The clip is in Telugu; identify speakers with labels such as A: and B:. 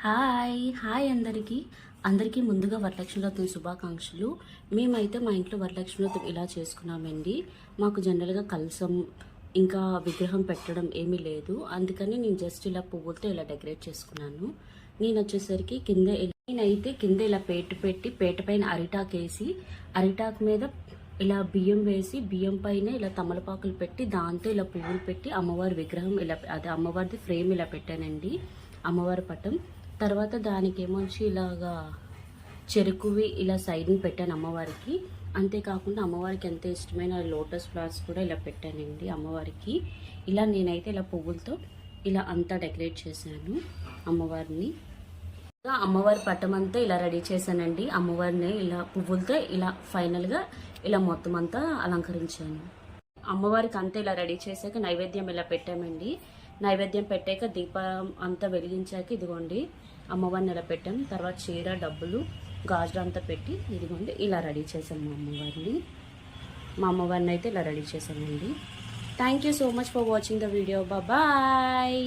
A: హాయ్ అందరికీ ముందుగా వరలక్ష్మి వ్రతం శుభాకాంక్షలు. మేమైతే మా ఇంట్లో వరలక్ష్మి వ్రతం ఇలా చేసుకున్నామండి. మాకు జనరల్గా కలసం ఇంకా విగ్రహం పెట్టడం ఏమీ లేదు, అందుకని నేను జస్ట్ ఇలా పువ్వులతో ఇలా డెకరేట్ చేసుకున్నాను. నేను వచ్చేసరికి నేనైతే కింద ఇలా పేట పైన అరిటాకు వేసి, అరిటాకు మీద ఇలా బియ్యం వేసి, బియ్యం పైన ఇలా తమలపాకులు పెట్టి, దాంతో ఇలా పువ్వులు పెట్టి అమ్మవారి విగ్రహం ఇలా అదే అమ్మవారిది ఫ్రేమ్ ఇలా పెట్టానండి, అమ్మవారి పటం. తర్వాత దానికి ఏమొచ్చి ఇలాగా చెరుకువి ఇలా సైడ్ని పెట్టాను అమ్మవారికి. అంతేకాకుండా అమ్మవారికి ఎంత ఇష్టమైన లోటస్ ఫ్లవర్స్ కూడా ఇలా పెట్టానండి అమ్మవారికి. ఇలా నేనైతే ఇలా పువ్వులతో ఇలా అంతా డెకరేట్ చేశాను అమ్మవారిని. అమ్మవారి పటం అంతా ఇలా రెడీ చేశానండి. అమ్మవారిని ఇలా పువ్వులతో ఇలా ఫైనల్గా ఇలా మొత్తం అంతా అలంకరించాను. అమ్మవారికి అంతా ఇలా రెడీ చేశాక నైవేద్యం ఇలా పెట్టామండి. నైవేద్యం పెట్టాక దీపం అంతా వెలిగించాక ఇదిగోండి అమ్మవారిని ఇలా పెట్టాం. తర్వాత చీర, డబ్బులు, గాజులు అంతా పెట్టి ఇదిగోండి ఇలా రెడీ చేసాం మా అమ్మవారిని అయితే ఇలా రెడీ చేసామండి. Thank you so much for watching the video. Bye.